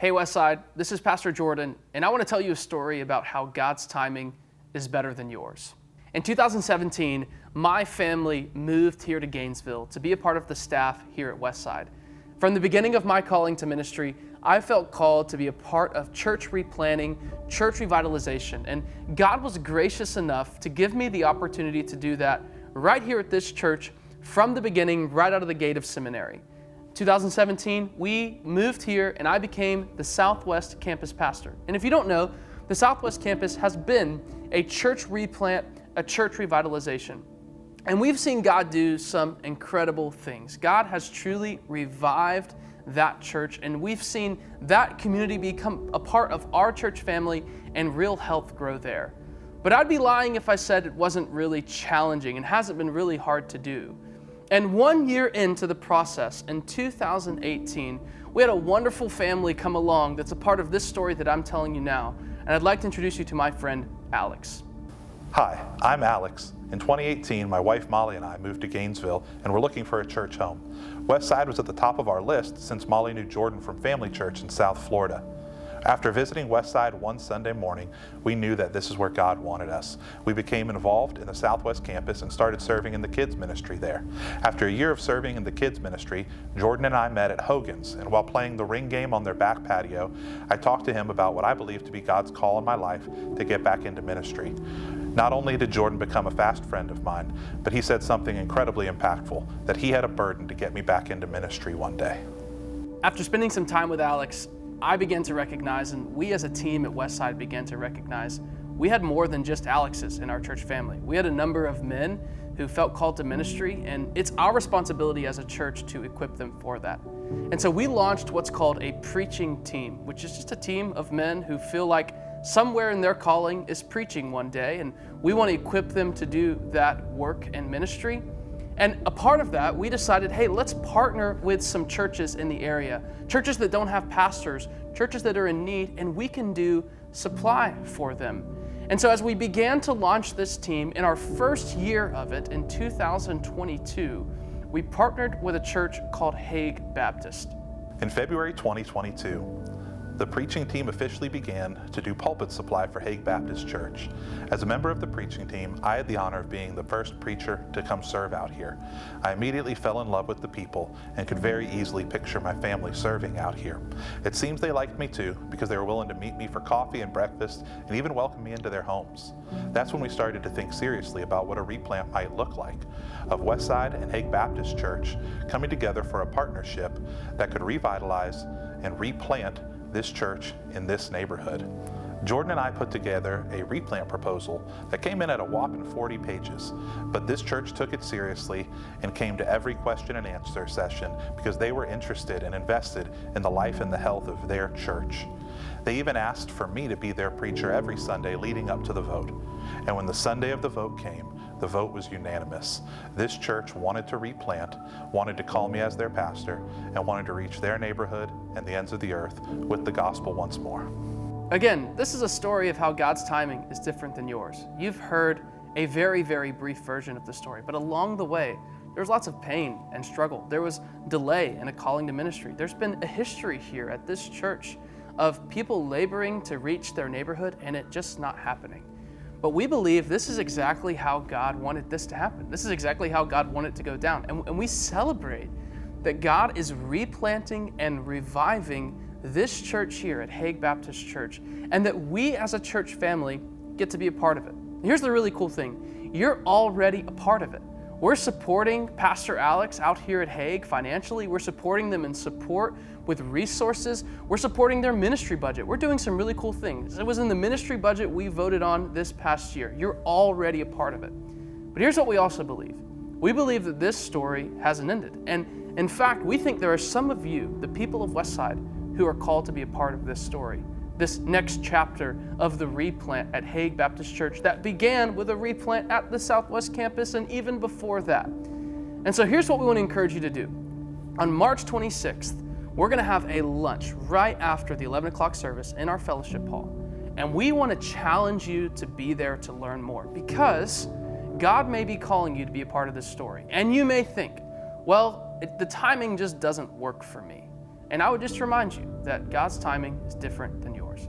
Hey Westside, this is Pastor Jordan, and I want to tell you a story about how God's timing is better than yours. In 2017, my family moved here to Gainesville to be a part of the staff here at Westside. From the beginning of my calling to ministry, I felt called to be a part of church replanting, church revitalization, and God was gracious enough to give me the opportunity to do that right here at this church from the beginning, right out of the gate of seminary. 2017, we moved here and I became the Southwest campus pastor. And if you don't know, the Southwest campus has been a church replant, a church revitalization. And we've seen God do some incredible things. God has truly revived that church, and we've seen that community become a part of our church family and real health grow there. But I'd be lying if I said it wasn't really challenging and hasn't been really hard to do. And 1 year into the process, in 2018, we had a wonderful family come along that's a part of this story that I'm telling you now. And I'd like to introduce you to my friend, Alex. Hi, I'm Alex. In 2018, my wife Molly and I moved to Gainesville and we're looking for a church home. Westside was at the top of our list since Molly knew Jordan from Family Church in South Florida. After visiting Westside one Sunday morning, we knew that this is where God wanted us. We became involved in the Southwest campus and started serving in the kids ministry there. After a year of serving in the kids ministry, Jordan and I met at Hogan's, and while playing the ring game on their back patio, I talked to him about what I believe to be God's call in my life to get back into ministry. Not only did Jordan become a fast friend of mine, but he said something incredibly impactful, that he had a burden to get me back into ministry one day. After spending some time with Alex, I began to recognize, and we as a team at Westside began to recognize, we had more than just Alex's in our church family. We had a number of men who felt called to ministry, and it's our responsibility as a church to equip them for that. And so we launched what's called a preaching team, which is just a team of men who feel like somewhere in their calling is preaching one day, and we want to equip them to do that work and ministry. And a part of that, we decided, hey, let's partner with some churches in the area, churches that don't have pastors, churches that are in need, and we can do supply for them. And so as we began to launch this team, in our first year of it, in 2022, we partnered with a church called Hague Baptist. In February 2022, the preaching team officially began to do pulpit supply for Hague Baptist Church. As a member of the preaching team, I had the honor of being the first preacher to come serve out here. I immediately fell in love with the people and could very easily picture my family serving out here. It seems they liked me too, because they were willing to meet me for coffee and breakfast and even welcome me into their homes. That's when we started to think seriously about what a replant might look like, of Westside and Hague Baptist Church coming together for a partnership that could revitalize and replant this church in this neighborhood. Jordan and I put together a replant proposal that came in at a whopping 40 pages, but this church took it seriously and came to every question and answer session because they were interested and invested in the life and the health of their church. They even asked for me to be their preacher every Sunday leading up to the vote. And when the Sunday of the vote came, the vote was unanimous. This church wanted to replant, wanted to call me as their pastor, and wanted to reach their neighborhood and the ends of the earth with the gospel once more. Again, this is a story of how God's timing is different than yours. You've heard a very, very brief version of the story, but along the way, there was lots of pain and struggle. There was delay in a calling to ministry. There's been a history here at this church of people laboring to reach their neighborhood and it just not happening. But we believe this is exactly how God wanted this to happen. This is exactly how God wanted it to go down. And we celebrate that God is replanting and reviving this church here at Hague Baptist Church, and that we as a church family get to be a part of it. Here's the really cool thing. You're already a part of it. We're supporting Pastor Alex out here at Hague financially. We're supporting them in support with resources. We're supporting their ministry budget. We're doing some really cool things. It was in the ministry budget we voted on this past year. You're already a part of it. But here's what we also believe. We believe that this story hasn't ended. And in fact, we think there are some of you, the people of Westside, who are called to be a part of this story, this next chapter of the replant at Hague Baptist Church that began with a replant at the Southwest campus and even before that. And so here's what we want to encourage you to do. On March 26th, we're going to have a lunch right after the 11 o'clock service in our fellowship hall. And we want to challenge you to be there to learn more, because God may be calling you to be a part of this story. And you may think, well, the timing just doesn't work for me. And I would just remind you that God's timing is different than yours.